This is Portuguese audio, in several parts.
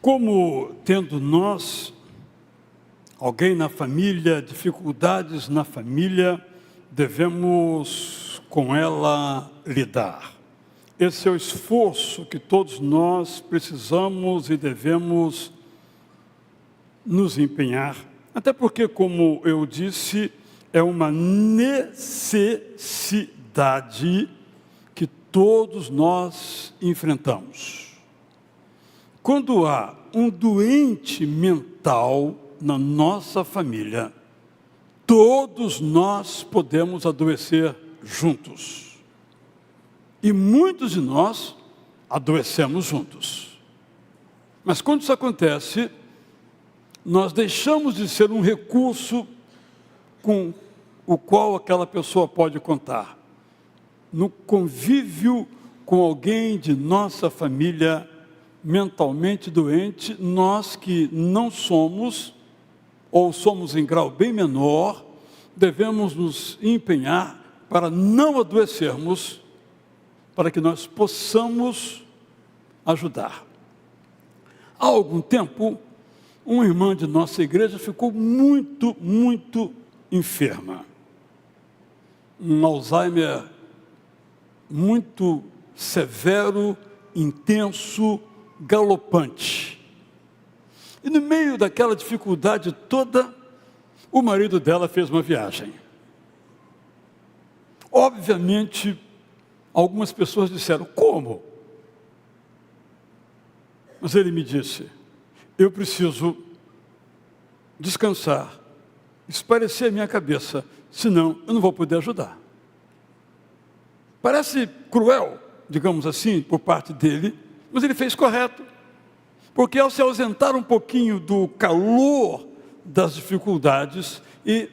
Como tendo nós, alguém na família, dificuldades na família, devemos com ela lidar. Esse é o esforço que todos nós precisamos e devemos nos empenhar. Até porque, como eu disse, é uma necessidade que todos nós enfrentamos. Quando há um doente mental na nossa família, todos nós podemos adoecer juntos. E muitos de nós adoecemos juntos. Mas quando isso acontece, nós deixamos de ser um recurso com o qual aquela pessoa pode contar. No convívio com alguém de nossa família mentalmente doente, nós que não somos, ou somos em grau bem menor, devemos nos empenhar para não adoecermos, para que nós possamos ajudar. Há algum tempo, uma irmã de nossa igreja ficou muito enferma. Um Alzheimer muito severo, intenso, galopante. E no meio daquela dificuldade toda, o marido dela fez uma viagem. Obviamente, algumas pessoas disseram, como? Mas ele me disse, eu preciso descansar, espairecer a minha cabeça, senão eu não vou poder ajudar. Parece cruel, digamos assim, por parte dele, mas ele fez correto. Porque ao se ausentar um pouquinho do calor das dificuldades e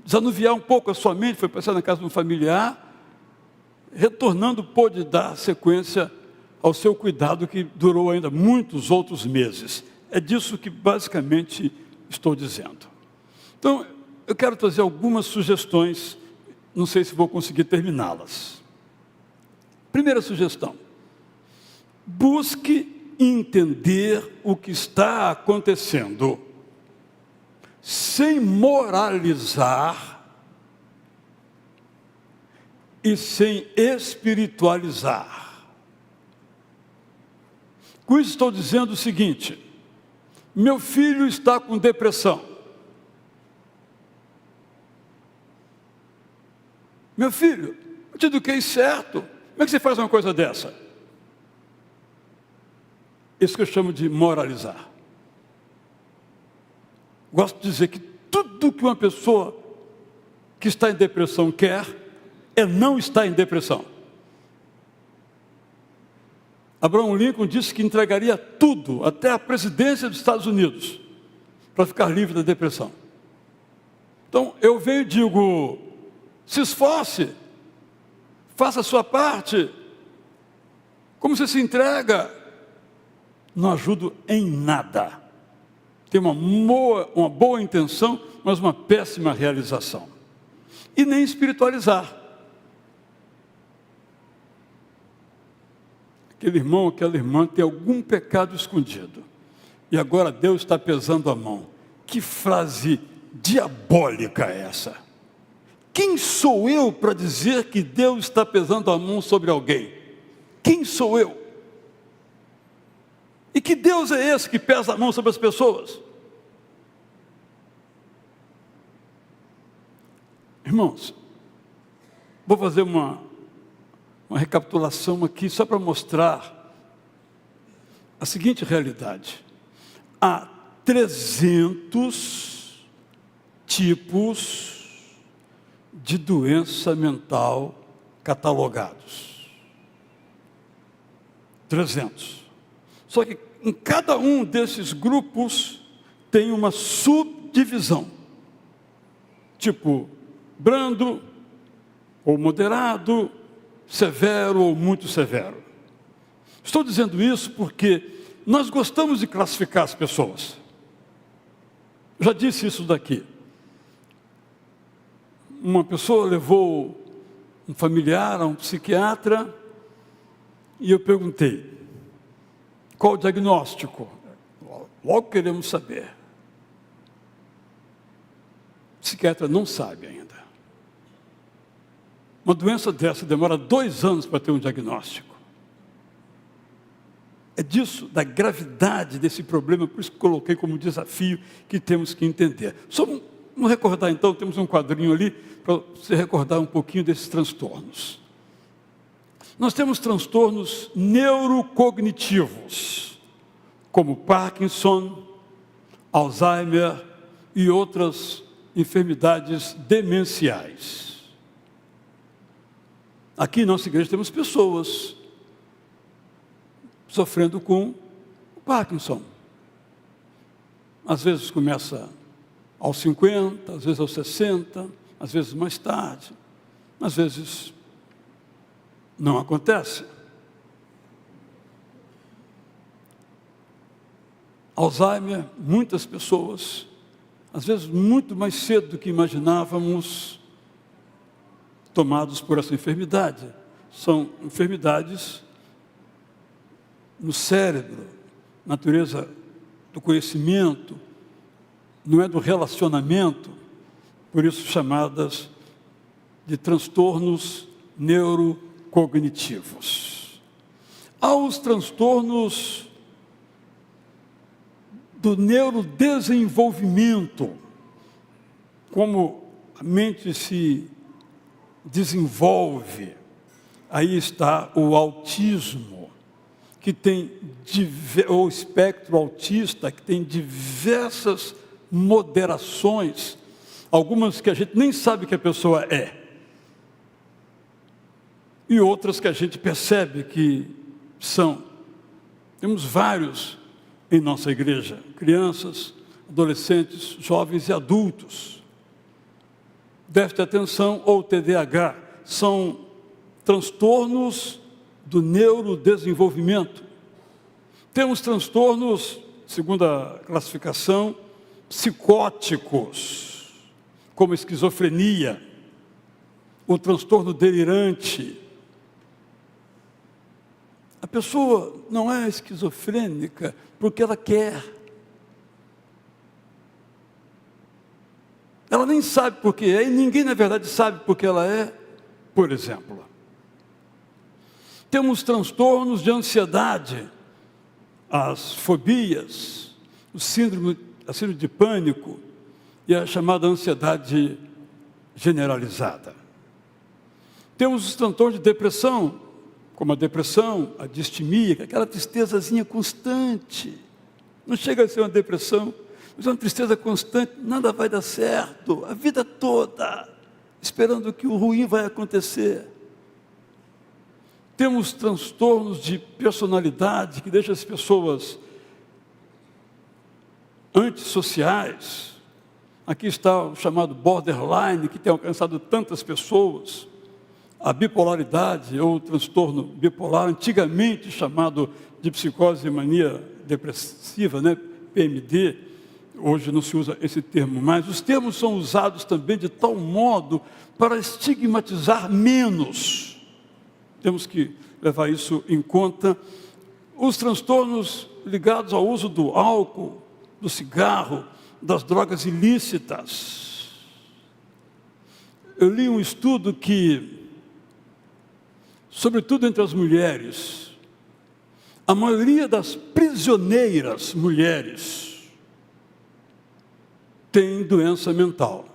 desanuviar um pouco a sua mente, foi passar na casa de um familiar, retornando pôde dar sequência ao seu cuidado que durou ainda muitos outros meses. É disso que basicamente estou dizendo. Então, eu quero trazer algumas sugestões, não sei se vou conseguir terminá-las. Primeira sugestão, busque entender o que está acontecendo, sem moralizar e sem espiritualizar. Com isso estou dizendo o seguinte, meu filho está com depressão. Meu filho, eu te eduquei certo, como é que você faz uma coisa dessa? Isso que eu chamo de moralizar. Gosto de dizer que tudo que uma pessoa que está em depressão quer, é não estar em depressão. Abraham Lincoln disse que entregaria tudo, até a presidência dos Estados Unidos, para ficar livre da depressão. Então, eu venho e digo, se esforce, faça a sua parte. Como você se entrega? Não ajudo em nada. Tem uma boa intenção, mas uma péssima realização. E nem espiritualizar. Aquele irmão, aquela irmã tem algum pecado escondido. E agora Deus está pesando a mão. Que frase diabólica é essa? Quem sou eu para dizer que Deus está pesando a mão sobre alguém? Quem sou eu? E que Deus é esse que pesa a mão sobre as pessoas? Irmãos, vou fazer uma recapitulação aqui só para mostrar a seguinte realidade. Há 300 tipos de doença mental catalogados. 300. Só que em cada um desses grupos tem uma subdivisão. Tipo, brando, ou moderado, severo ou muito severo. Estou dizendo isso porque nós gostamos de classificar as pessoas. Já disse isso daqui. Uma pessoa levou um familiar a um psiquiatra e eu perguntei, qual o diagnóstico? Logo queremos saber. O psiquiatra não sabe ainda. Uma doença dessa demora 2 anos para ter um diagnóstico. É disso, da gravidade desse problema, por isso que coloquei como desafio que temos que entender. Só vamos recordar então, temos um quadrinho ali, para você recordar um pouquinho desses transtornos. Nós temos transtornos neurocognitivos, como Parkinson, Alzheimer e outras enfermidades demenciais. Aqui em nossa igreja temos pessoas sofrendo com o Parkinson. Às vezes começa aos 50, às vezes aos 60, às vezes mais tarde, às vezes não acontece. Alzheimer, muitas pessoas, às vezes muito mais cedo do que imaginávamos, tomados por essa enfermidade. São enfermidades no cérebro, natureza do conhecimento, não é do relacionamento, por isso chamadas de transtornos neurocognitivos. Há os transtornos do neurodesenvolvimento, como a mente se desenvolve. Aí está o autismo, que tem o espectro autista, que tem diversas moderações, algumas que a gente nem sabe que a pessoa é, e outras que a gente percebe que são. Temos vários em nossa igreja, crianças, adolescentes, jovens e adultos. Déficit de atenção ou TDAH são transtornos do neurodesenvolvimento. Temos transtornos, segundo a classificação, psicóticos, como esquizofrenia, o transtorno delirante. A pessoa não é esquizofrênica porque ela quer. Ela nem sabe por que é, e ninguém, na verdade, sabe por que ela é, por exemplo. Temos transtornos de ansiedade, as fobias, a síndrome de pânico e a chamada ansiedade generalizada. Temos os transtornos de depressão, como a depressão, a distimia, aquela tristezazinha constante. Não chega a ser uma depressão, mas é uma tristeza constante, nada vai dar certo, a vida toda, esperando que o ruim vai acontecer. Temos transtornos de personalidade que deixam as pessoas antissociais. Aqui está o chamado borderline, que tem alcançado tantas pessoas. A bipolaridade, ou transtorno bipolar, antigamente chamado de psicose e mania depressiva, né? PMD, hoje não se usa esse termo mais. Os termos são usados também de tal modo para estigmatizar menos. Temos que levar isso em conta. Os transtornos ligados ao uso do álcool, do cigarro, das drogas ilícitas. Eu li um estudo que, sobretudo entre as mulheres, a maioria das prisioneiras mulheres tem doença mental.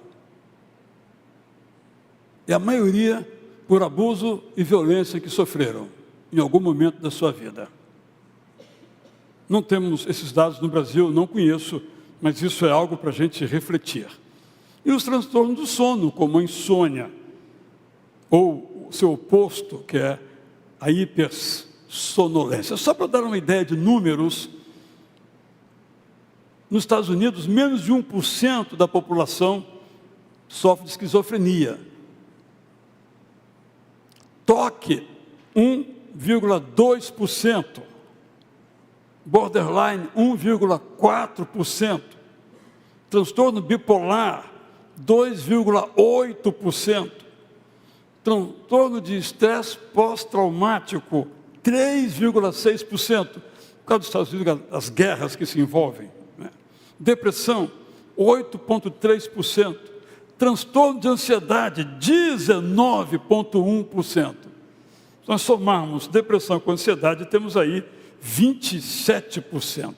E a maioria por abuso e violência que sofreram em algum momento da sua vida. Não temos esses dados no Brasil, não conheço, mas isso é algo para a gente refletir. E os transtornos do sono, como a insônia, ou o seu oposto, que é a hipersonolência. Só para dar uma ideia de números, nos Estados Unidos, menos de 1% da população sofre de esquizofrenia. Toque, 1,2%. Borderline, 1,4%. Transtorno bipolar, 2,8%. Transtorno de estresse pós-traumático, 3,6%. Por causa dos Estados Unidos, as guerras que se envolvem Depressão, 8,3%. Transtorno de ansiedade, 19,1%. Se nós somarmos depressão com ansiedade, temos aí 27%.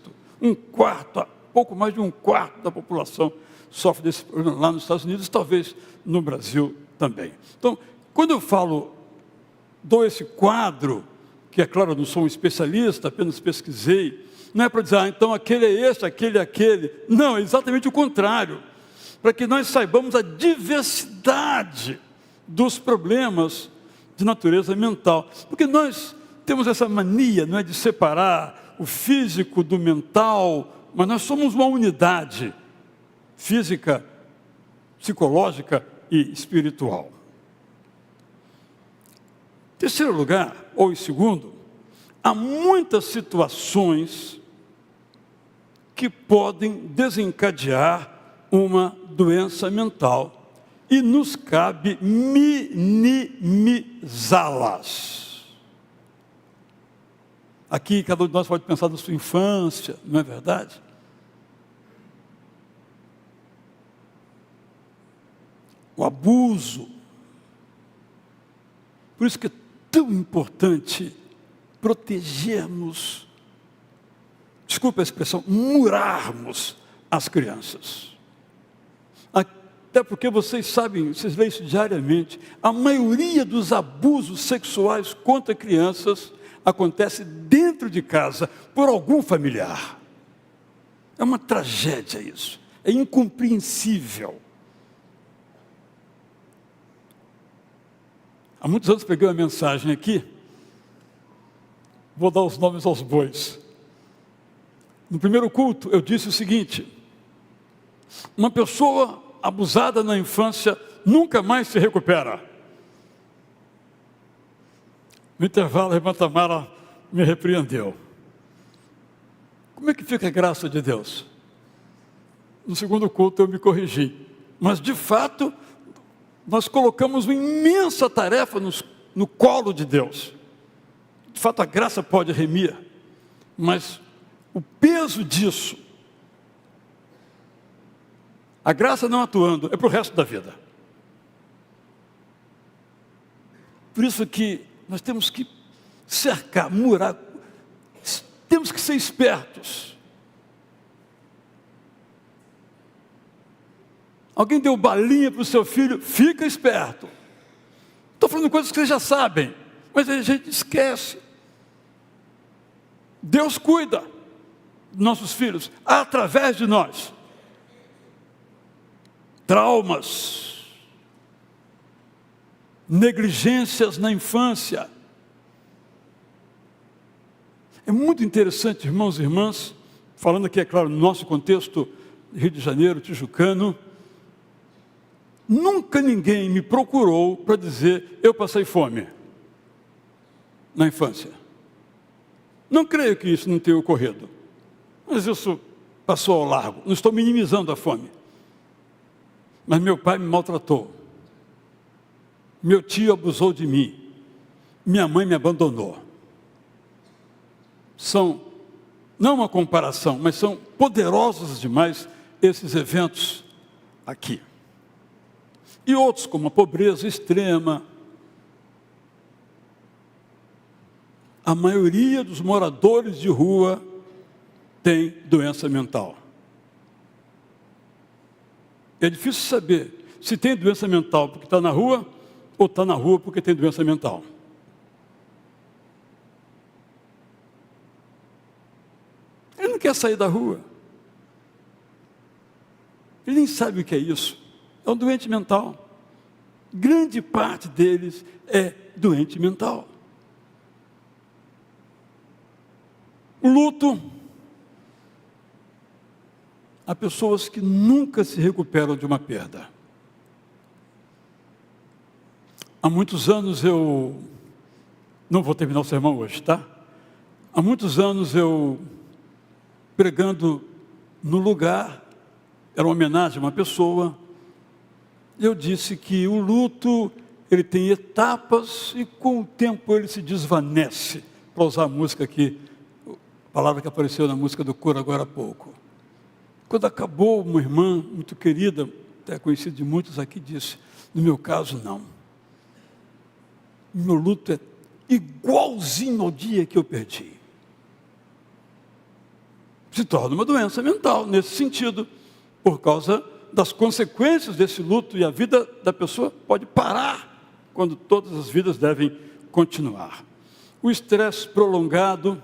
Pouco mais de um quarto da população sofre desse problema lá nos Estados Unidos, talvez no Brasil também. Então, quando eu dou esse quadro, que é claro, eu não sou um especialista, apenas pesquisei, não é para dizer, então aquele é esse, aquele é aquele. Não, é exatamente o contrário. Para que nós saibamos a diversidade dos problemas de natureza mental. Porque nós temos essa mania, não é, de separar o físico do mental, mas nós somos uma unidade física, psicológica e espiritual. Em terceiro lugar, ou em segundo, há muitas situações que podem desencadear uma doença mental e nos cabe minimizá-las. Aqui, cada um de nós pode pensar na sua infância, não é verdade? O abuso. Por isso que é tão importante protegermos, desculpa a expressão, murarmos as crianças. Até porque vocês sabem, vocês leem isso diariamente, a maioria dos abusos sexuais contra crianças acontece dentro de casa, por algum familiar. É uma tragédia isso, é incompreensível. Há muitos anos peguei uma mensagem aqui, vou dar os nomes aos bois. No primeiro culto eu disse o seguinte: uma pessoa abusada na infância nunca mais se recupera. No intervalo, a irmã Tamara me repreendeu. Como é que fica a graça de Deus? No segundo culto eu me corrigi. Mas de fato, nós colocamos uma imensa tarefa no colo de Deus. De fato, a graça pode remir, mas o peso disso, a graça não atuando, é para o resto da vida. Por isso que nós temos que cercar, murar, temos que ser espertos. Alguém deu balinha para o seu filho, fica esperto. Estou falando coisas que vocês já sabem, mas a gente esquece. Deus cuida dos nossos filhos, através de nós. Traumas, negligências na infância. É muito interessante, irmãos e irmãs, falando aqui, é claro, no nosso contexto Rio de Janeiro, tijucano, nunca ninguém me procurou para dizer, eu passei fome na infância. Não creio que isso não tenha ocorrido, mas isso passou ao largo, não estou minimizando a fome. Mas meu pai me maltratou, meu tio abusou de mim, minha mãe me abandonou. São, não uma comparação, mas são poderosos demais esses eventos aqui. E outros, como a pobreza extrema. A maioria dos moradores de rua tem doença mental. É difícil saber se tem doença mental porque está na rua ou está na rua porque tem doença mental. Ele não quer sair da rua. Ele nem sabe o que é isso. É um doente mental. Grande parte deles é doente mental. O luto. Há pessoas que nunca se recuperam de uma perda. Há muitos anos eu... Não vou terminar o sermão hoje, tá? Há muitos anos eu, pregando no lugar, era uma homenagem a uma pessoa, eu disse que o luto, ele tem etapas e com o tempo ele se desvanece, para usar a música aqui, a palavra que apareceu na música do coro agora há pouco. Quando acabou, uma irmã muito querida, até conhecida de muitos aqui, disse: no meu caso, não. Meu luto é igualzinho ao dia que eu perdi. Se torna uma doença mental, nesse sentido, por causa das consequências desse luto, e a vida da pessoa pode parar, quando todas as vidas devem continuar. O estresse prolongado,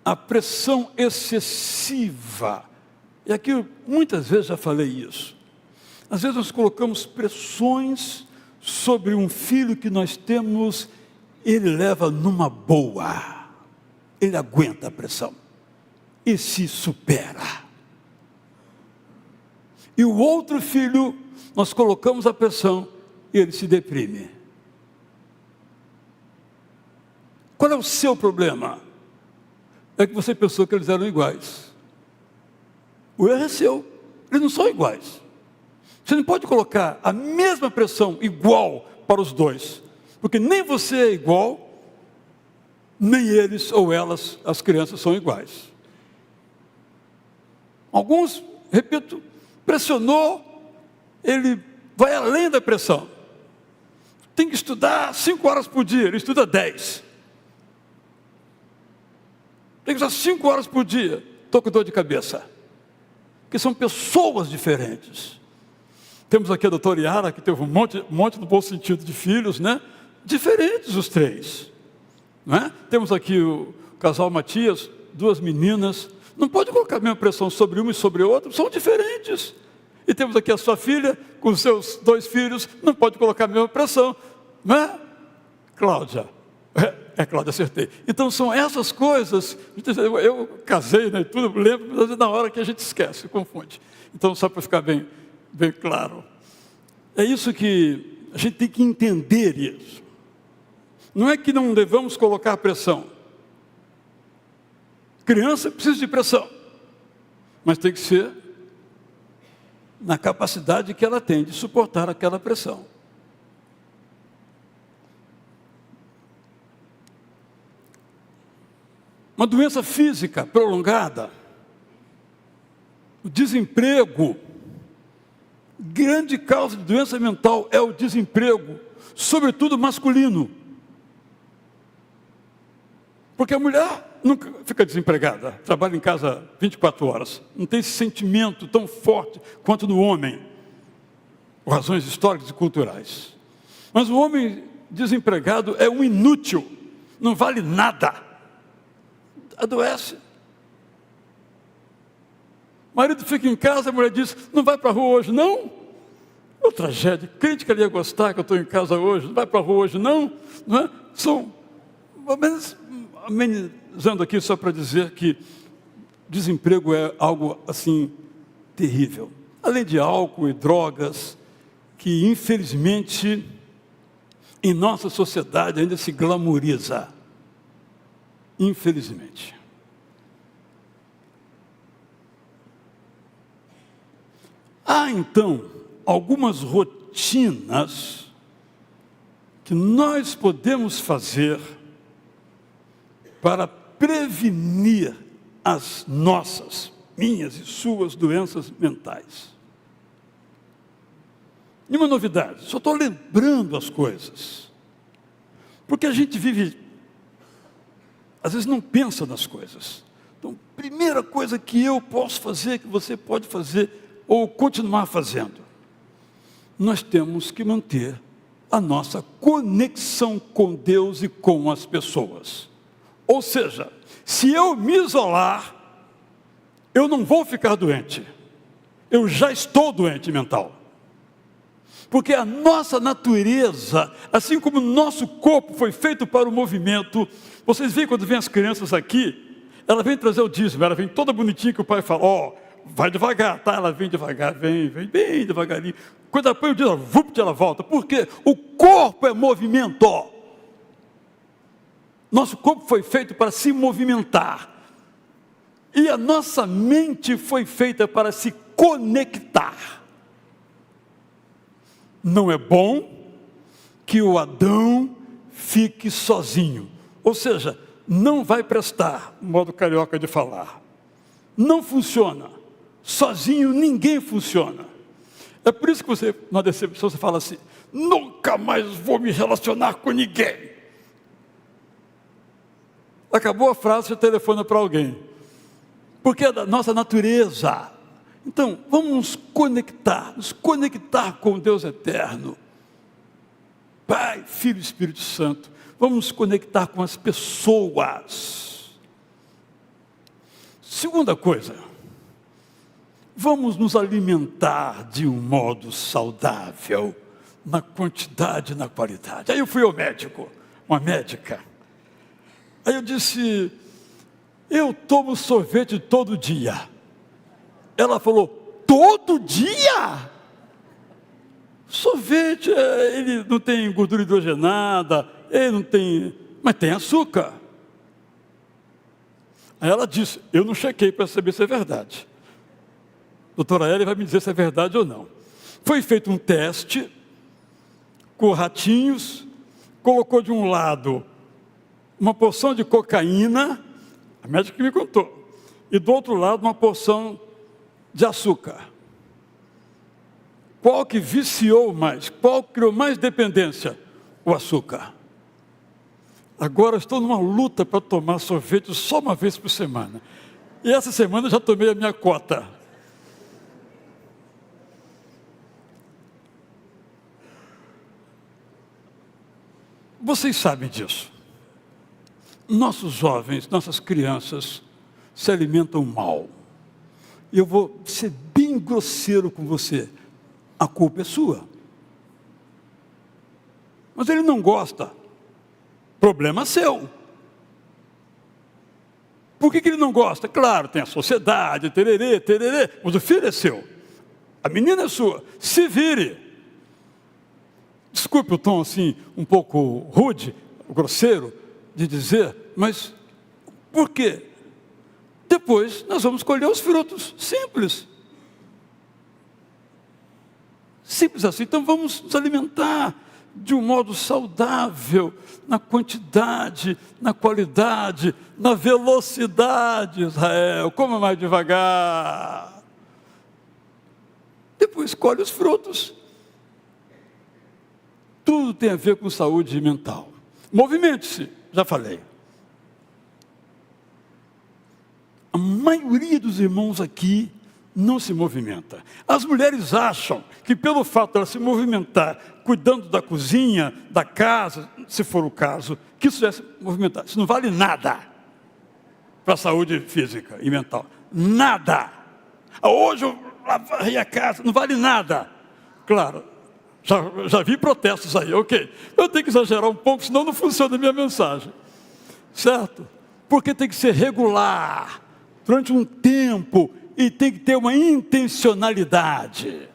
a pressão excessiva, e aqui muitas vezes já falei isso. Às vezes nós colocamos pressões sobre um filho que nós temos, ele leva numa boa, ele aguenta a pressão e se supera. E o outro filho, nós colocamos a pressão e ele se deprime. Qual é o seu problema? É que você pensou que eles eram iguais. O erro é seu, eles não são iguais. Você não pode colocar a mesma pressão igual para os dois, porque nem você é igual, nem eles ou elas, as crianças, são iguais. Alguns, repito, pressionou, ele vai além da pressão. Tem que estudar 5 horas por dia, ele estuda 10. Tem que usar 5 horas por dia, estou com dor de cabeça. Porque são pessoas diferentes. Temos aqui a doutora Yara, que teve um monte no bom sentido de filhos, né? Diferentes os 3. Não é? Temos aqui o casal Matias, 2 meninas. Não pode colocar a mesma pressão sobre uma e sobre outra, são diferentes. E temos aqui a sua filha, com seus 2 filhos, não pode colocar a mesma pressão. Não é? Cláudia. Cláudia, acertei. Então são essas coisas, eu casei, né, tudo, lembro, mas na hora que a gente esquece, confunde. Então, só para ficar bem claro. É isso que a gente tem que entender isso. Não é que não devamos colocar pressão. Criança precisa de pressão, mas tem que ser na capacidade que ela tem de suportar aquela pressão. Uma doença física prolongada, o desemprego, grande causa de doença mental é o desemprego, sobretudo masculino. Porque a mulher nunca fica desempregada, trabalha em casa 24 horas, não tem esse sentimento tão forte quanto no homem, por razões históricas e culturais. Mas o homem desempregado é um inútil, não vale nada, adoece. O marido fica em casa, a mulher diz: não vai para a rua hoje, não? É uma tragédia, crente que ele ia gostar que eu estou em casa hoje, não vai para a rua hoje, não? Não é? São, amenizando aqui só para dizer que desemprego é algo assim terrível. Além de álcool e drogas, que infelizmente em nossa sociedade ainda se glamoriza. Infelizmente. Há então algumas rotinas que nós podemos fazer para prevenir as nossas, minhas e suas doenças mentais. Nenhuma novidade, só estou lembrando as coisas. Porque a gente vive, às vezes não pensa nas coisas. Então, primeira coisa que eu posso fazer, que você pode fazer, ou continuar fazendo, nós temos que manter a nossa conexão com Deus e com as pessoas. Ou seja, se eu me isolar, eu não vou ficar doente. Eu já estou doente mental. Porque a nossa natureza, assim como o nosso corpo foi feito para o movimento, vocês veem quando vem as crianças aqui, ela vem trazer o dízimo, ela vem toda bonitinha que o pai fala: ó, vai devagar, tá? Ela vem devagar, vem bem devagarinho. Quando ela põe o dízimo, ela volta. Por quê? O corpo é movimento. Nosso corpo foi feito para se movimentar. E a nossa mente foi feita para se conectar. Não é bom que o Adão fique sozinho. Ou seja, não vai prestar, modo carioca de falar. Não funciona. Sozinho ninguém funciona. É por isso que você, na decepção, você fala assim: nunca mais vou me relacionar com ninguém. Acabou a frase, você telefona para alguém. Porque é da nossa natureza. Então, vamos nos conectar com o Deus eterno. Pai, Filho e Espírito Santo. Vamos nos conectar com as pessoas. Segunda coisa, vamos nos alimentar de um modo saudável, na quantidade e na qualidade. Aí eu fui ao médico, uma médica. Aí eu disse: eu tomo sorvete todo dia. Ela falou: todo dia? Sorvete, ele não tem gordura hidrogenada, ele não tem, mas tem açúcar. Aí ela disse: eu não chequei para saber se é verdade. Doutora Eli vai me dizer se é verdade ou não. Foi feito um teste com ratinhos, colocou de um lado uma porção de cocaína, a médica que me contou, e do outro lado uma porção de açúcar. Qual que viciou mais? Qual criou mais dependência? O açúcar. Agora estou numa luta para tomar sorvete só uma vez por semana. E essa semana eu já tomei a minha cota. Vocês sabem disso. Nossos jovens, nossas crianças se alimentam mal. E eu vou ser bem grosseiro com você. A culpa é sua. Mas ele não gosta. Problema seu. Por que ele não gosta? Claro, tem a sociedade, tererê, tererê, mas o filho é seu. A menina é sua. Se vire. Desculpe o tom assim, um pouco rude, grosseiro, de dizer, mas por quê? Depois nós vamos colher os frutos. Simples. Simples assim. Então vamos nos alimentar de um modo saudável, na quantidade, na qualidade, na velocidade, Israel. Coma mais devagar. Depois colhe os frutos. Tudo tem a ver com saúde mental. Movimente-se, já falei. A maioria dos irmãos aqui não se movimenta. As mulheres acham que pelo fato de ela se movimentar, cuidando da cozinha, da casa, se for o caso, que isso é se movimentar. Isso não vale nada para a saúde física e mental. Nada. Hoje eu lavei a casa, não vale nada. Claro, já vi protestos aí, ok. Eu tenho que exagerar um pouco, senão não funciona a minha mensagem. Certo? Porque tem que ser regular, durante um tempo, e tem que ter uma intencionalidade.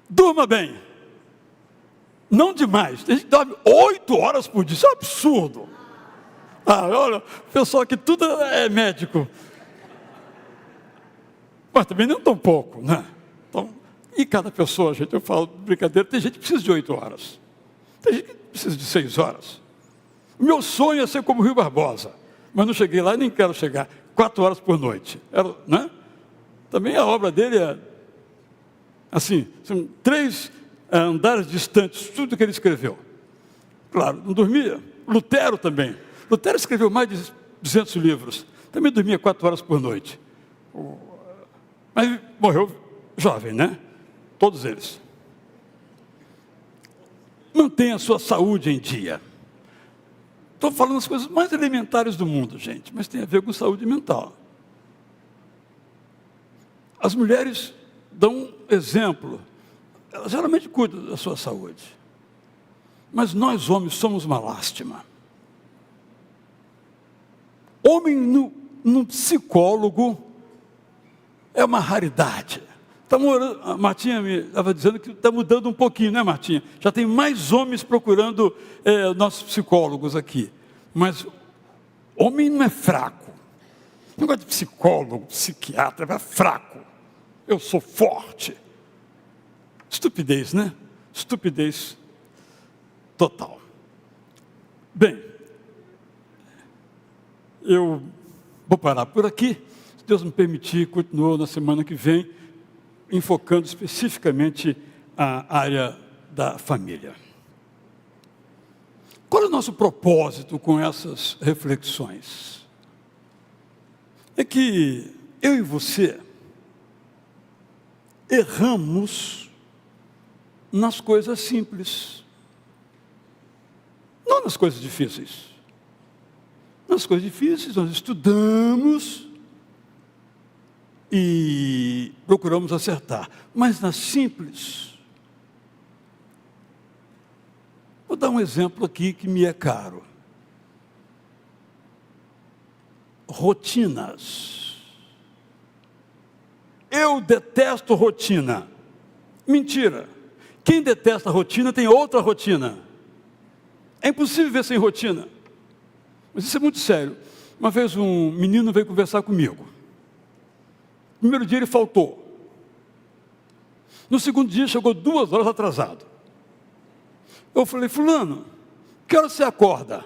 Durma bem. Não demais. Tem gente que dorme 8 horas por dia. Isso é um absurdo. Olha, o pessoal aqui tudo é médico. Mas também não tão pouco, né? Então, e cada pessoa, gente, eu falo brincadeira, tem gente que precisa de 8 horas. Tem gente que precisa de 6 horas. O meu sonho é ser como o Rui Barbosa. Mas não cheguei lá e nem quero chegar. 4 horas por noite. Né? Também a obra dele é assim, são 3 andares distantes, tudo que ele escreveu. Claro, não dormia. Lutero também. Lutero escreveu mais de 200 livros. Também dormia 4 horas por noite. Mas morreu jovem, né? Todos eles. Mantenha a sua saúde em dia. Estou falando as coisas mais elementares do mundo, gente, mas tem a ver com saúde mental. As mulheres dão um exemplo. Elas geralmente cuidam da sua saúde. Mas nós, homens, somos uma lástima. Homem no psicólogo é uma raridade. A Martinha me estava dizendo que está mudando um pouquinho, né, Martinha? Já tem mais homens procurando nossos psicólogos aqui. Mas homem não é fraco. Negócio de psicólogo, psiquiatra, é fraco. Eu sou forte. Estupidez, né? Estupidez total. Bem, eu vou parar por aqui. Se Deus me permitir, continuo na semana que vem, enfocando especificamente a área da família. Qual é o nosso propósito com essas reflexões? É que eu e você erramos nas coisas simples, não nas coisas difíceis. Nas coisas difíceis nós estudamos e procuramos acertar, mas nas simples, vou dar um exemplo aqui que me é caro. Rotinas. Eu detesto rotina. Mentira. Quem detesta rotina tem outra rotina. É impossível viver sem rotina. Mas isso é muito sério. Uma vez um menino veio conversar comigo. No primeiro dia ele faltou. No segundo dia chegou 2 horas atrasado. Eu falei, fulano, que hora você acorda?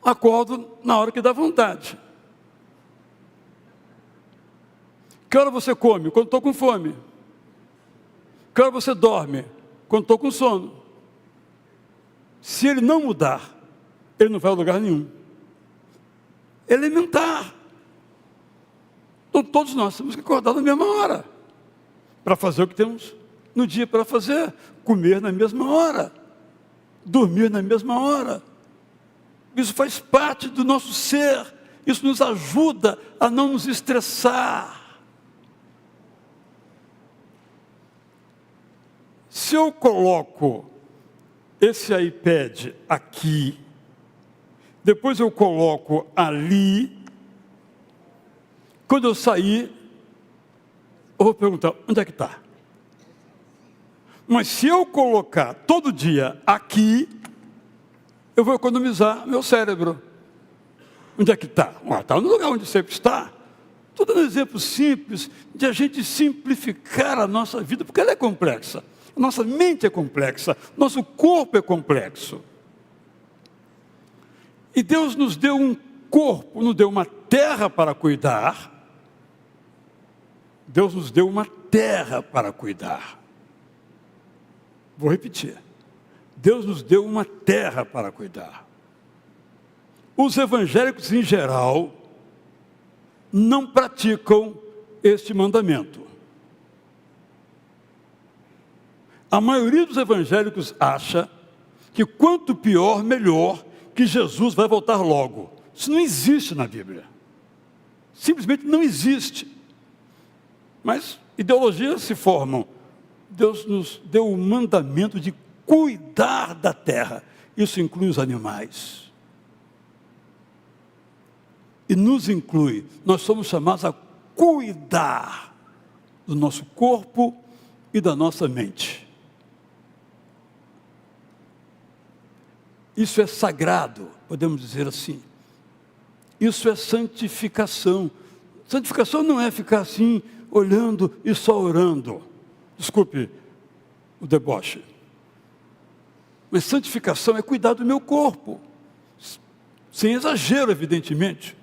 Acordo na hora que dá vontade. Que hora você come? Quando estou com fome. Que hora você dorme? Quando estou com sono. Se ele não mudar, ele não vai a lugar nenhum. Elementar. Então todos nós temos que acordar na mesma hora. Para fazer o que temos no dia para fazer. Comer na mesma hora. Dormir na mesma hora. Isso faz parte do nosso ser. Isso nos ajuda a não nos estressar. Se eu coloco esse iPad aqui, depois eu coloco ali, quando eu sair, eu vou perguntar, onde é que está? Mas se eu colocar todo dia aqui, eu vou economizar meu cérebro. Onde é que está? Está no lugar onde sempre está. Estou dando um exemplo simples de a gente simplificar a nossa vida, porque ela é complexa. A nossa mente é complexa, nosso corpo é complexo. E Deus nos deu um corpo, nos deu uma terra para cuidar. Deus nos deu uma terra para cuidar. Vou repetir. Deus nos deu uma terra para cuidar. Os evangélicos em geral não praticam este mandamento. A maioria dos evangélicos acha que quanto pior, melhor, que Jesus vai voltar logo. Isso não existe na Bíblia. Simplesmente não existe. Mas ideologias se formam. Deus nos deu o mandamento de cuidar da terra. Isso inclui os animais. E nos inclui. Nós somos chamados a cuidar do nosso corpo e da nossa mente. Isso é sagrado, podemos dizer assim. Isso é santificação. Santificação não é ficar assim, olhando e só orando. Desculpe o deboche. Mas santificação é cuidar do meu corpo. Sem exagero, evidentemente.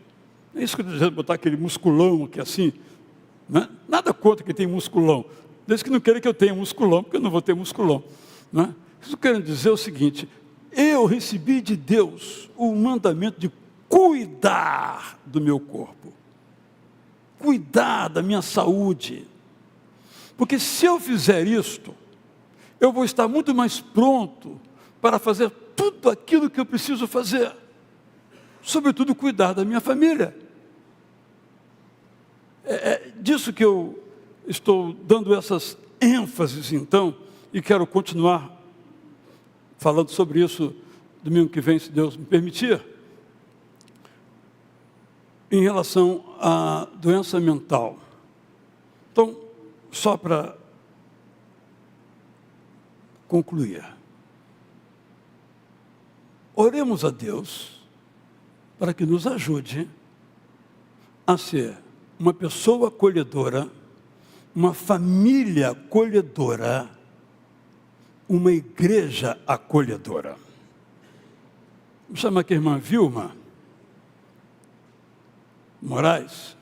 Não é isso que eu estou dizendo, botar aquele musculão aqui assim. Né? Nada contra quem tem musculão. Desde que não queira que eu tenha musculão, porque eu não vou ter musculão. Né? Isso que eu quero dizer é o seguinte: eu recebi de Deus o mandamento de cuidar do meu corpo. Cuidar da minha saúde. Porque se eu fizer isto, eu vou estar muito mais pronto para fazer tudo aquilo que eu preciso fazer. Sobretudo cuidar da minha família. É disso que eu estou dando essas ênfases então, e quero continuar falando sobre isso domingo que vem, se Deus me permitir. Em relação à doença mental. Então, só para concluir. Oremos a Deus para que nos ajude a ser uma pessoa acolhedora, uma família acolhedora, uma igreja acolhedora. Vou chamar aqui a irmã Vilma Moraes.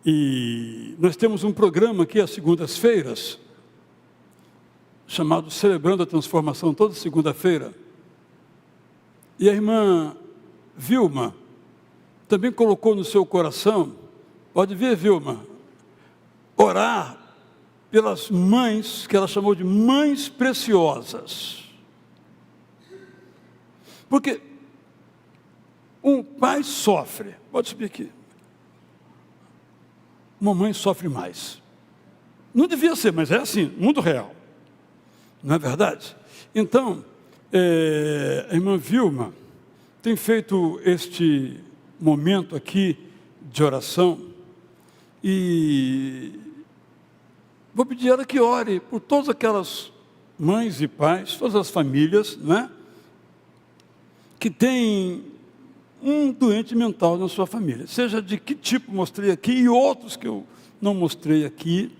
E nós temos um programa aqui às segundas-feiras, chamado Celebrando a Transformação, toda segunda-feira. E a irmã Vilma também colocou no seu coração, pode ver, Vilma, orar pelas mães, que ela chamou de mães preciosas. Porque um pai sofre, pode subir aqui, uma mãe sofre mais. Não devia ser, mas é assim, mundo real. Não é verdade? Então, a irmã Vilma tem feito este momento aqui de oração e vou pedir a ela que ore por todas aquelas mães e pais, todas as famílias, né, que têm um doente mental na sua família, seja de que tipo mostrei aqui e outros que eu não mostrei aqui.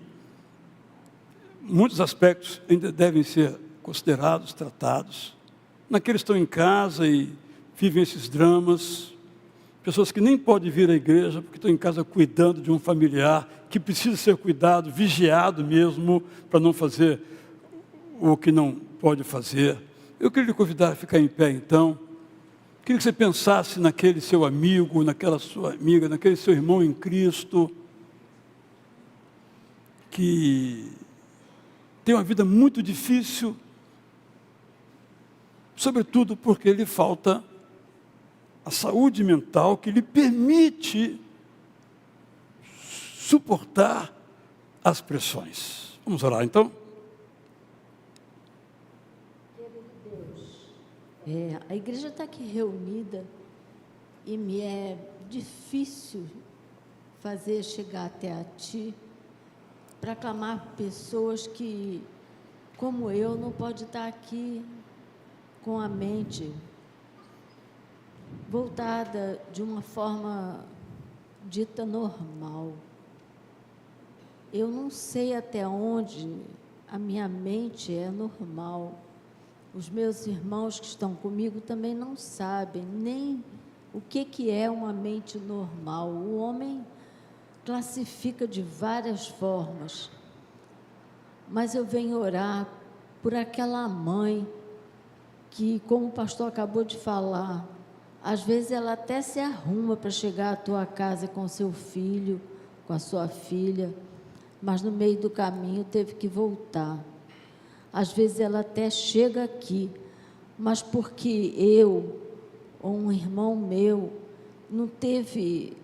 Muitos aspectos ainda devem ser considerados, tratados. Naqueles que estão em casa e vivem esses dramas, pessoas que nem podem vir à igreja porque estão em casa cuidando de um familiar que precisa ser cuidado, vigiado mesmo, para não fazer o que não pode fazer. Eu queria lhe convidar a ficar em pé então. Queria que você pensasse naquele seu amigo, naquela sua amiga, naquele seu irmão em Cristo, que tem uma vida muito difícil, sobretudo porque lhe falta a saúde mental que lhe permite suportar as pressões. Vamos orar então? A igreja está aqui reunida e me é difícil fazer chegar até a Ti para clamar pessoas que, como eu, não pode estar aqui com a mente voltada de uma forma dita normal. Eu não sei até onde a minha mente é normal. Os meus irmãos que estão comigo também não sabem nem o que é uma mente normal. O homem classifica de várias formas, mas eu venho orar por aquela mãe que, como o pastor acabou de falar, às vezes ela até se arruma para chegar à tua casa com seu filho, com a sua filha, mas no meio do caminho teve que voltar. Às vezes ela até chega aqui, mas porque eu ou um irmão meu não teve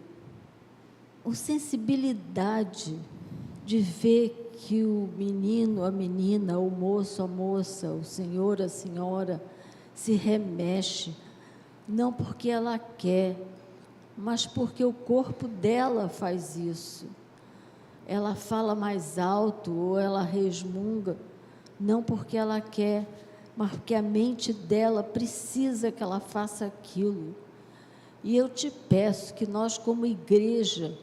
a sensibilidade de ver que o menino, a menina, o moço, a moça, o senhor, a senhora se remexe, não porque ela quer, mas porque o corpo dela faz isso. Ela fala mais alto ou ela resmunga, não porque ela quer, mas porque a mente dela precisa que ela faça aquilo. E eu te peço que nós, como igreja,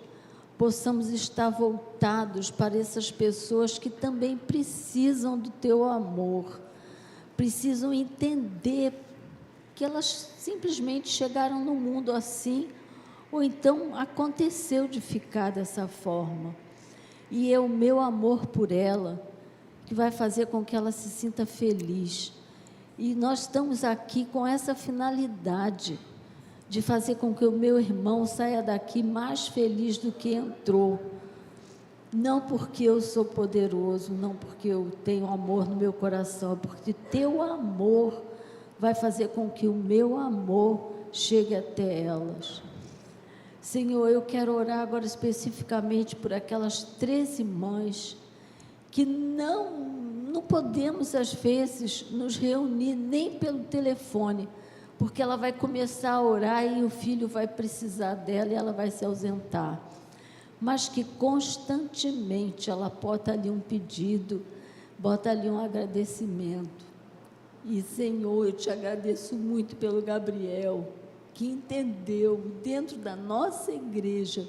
possamos estar voltados para essas pessoas que também precisam do teu amor, precisam entender que elas simplesmente chegaram no mundo assim, ou então aconteceu de ficar dessa forma. E é o meu amor por ela que vai fazer com que ela se sinta feliz. E nós estamos aqui com essa finalidade de fazer com que o meu irmão saia daqui mais feliz do que entrou. Não porque eu sou poderoso, não porque eu tenho amor no meu coração, porque teu amor vai fazer com que o meu amor chegue até elas. Senhor, eu quero orar agora especificamente por aquelas 13 mães que não podemos, às vezes, nos reunir nem pelo telefone, porque ela vai começar a orar e o filho vai precisar dela e ela vai se ausentar. Mas que constantemente ela bota ali um pedido, bota ali um agradecimento. E, Senhor, eu te agradeço muito pelo Gabriel, que entendeu dentro da nossa igreja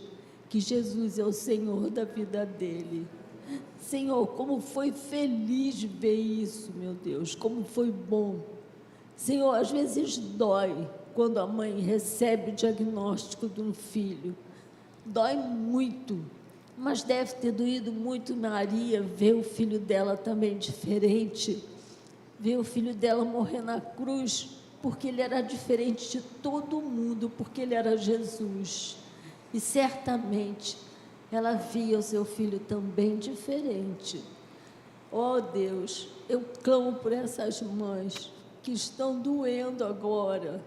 que Jesus é o Senhor da vida dele. Senhor, como foi feliz ver isso, meu Deus, como foi bom. Senhor, às vezes dói, quando a mãe recebe o diagnóstico de um filho. Dói muito, mas deve ter doído muito Maria ver o filho dela também diferente, ver o filho dela morrer na cruz, porque ele era diferente de todo mundo, porque ele era Jesus. E certamente ela via o seu filho também diferente. Oh Deus, eu clamo por essas mães que estão doendo agora.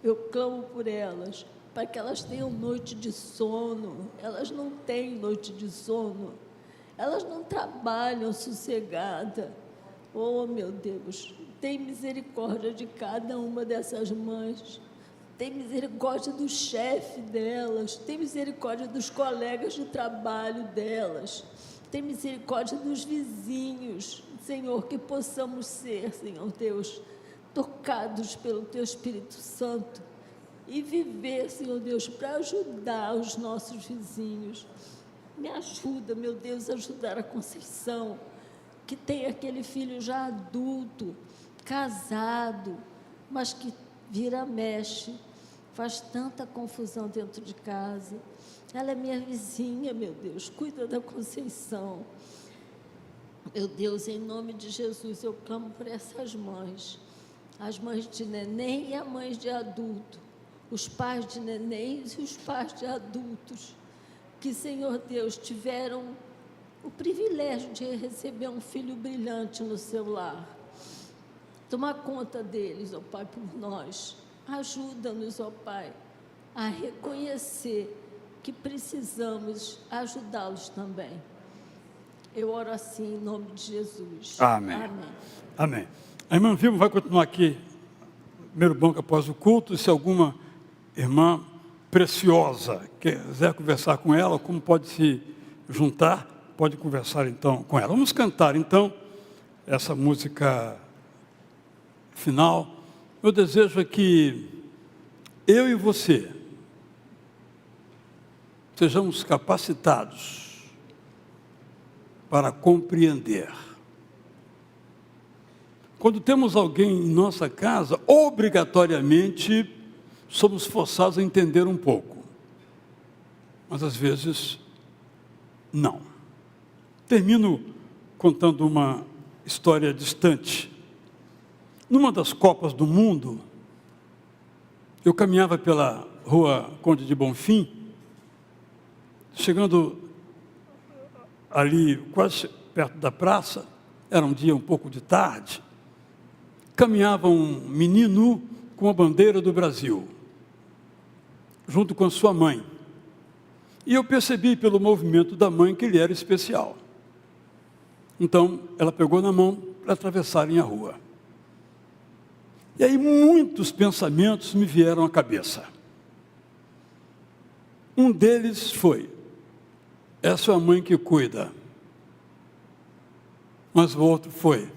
Eu clamo por elas, para que elas tenham noite de sono. Elas não têm noite de sono. Elas não trabalham sossegada. Oh, meu Deus, tem misericórdia de cada uma dessas mães. Tem misericórdia do chefe delas. Tem misericórdia dos colegas de trabalho delas. Tem misericórdia dos vizinhos. Senhor, que possamos ser, Senhor Deus, tocados pelo Teu Espírito Santo e viver, Senhor Deus, para ajudar os nossos vizinhos. Me ajuda, meu Deus, a ajudar a Conceição, que tem aquele filho já adulto, casado, mas que vira mexe, faz tanta confusão dentro de casa. Ela é minha vizinha, meu Deus, cuida da Conceição. Meu Deus, em nome de Jesus, eu clamo por essas mães, as mães de neném e as mães de adulto, os pais de nenéns e os pais de adultos, que, Senhor Deus, tiveram o privilégio de receber um filho brilhante no seu lar. Toma conta deles, ó Pai, por nós. Ajuda-nos, ó Pai, a reconhecer que precisamos ajudá-los também. Eu oro assim em nome de Jesus. Amém. Amém. Amém. A irmã Vilma vai continuar aqui, primeiro banco após o culto. Se alguma irmã preciosa quiser conversar com ela, como pode se juntar, pode conversar então com ela. Vamos cantar então essa música final. Meu desejo é que eu e você sejamos capacitados para compreender. Quando temos alguém em nossa casa, obrigatoriamente somos forçados a entender um pouco, mas às vezes não. Termino contando uma história distante. Numa das Copas do Mundo, eu caminhava pela rua Conde de Bonfim, chegando ali quase perto da praça, era um dia um pouco de tarde, caminhava um menino com a bandeira do Brasil, junto com a sua mãe. E eu percebi pelo movimento da mãe que ele era especial. Então, ela pegou na mão para atravessarem a rua. E aí muitos pensamentos me vieram à cabeça. Um deles foi: essa é a mãe que cuida. Mas o outro foi: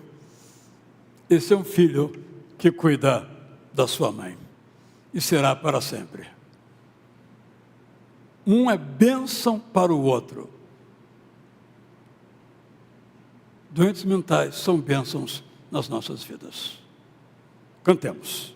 esse é um filho que cuida da sua mãe. E será para sempre. Um é bênção para o outro. Doentes mentais são bênçãos nas nossas vidas. Cantemos.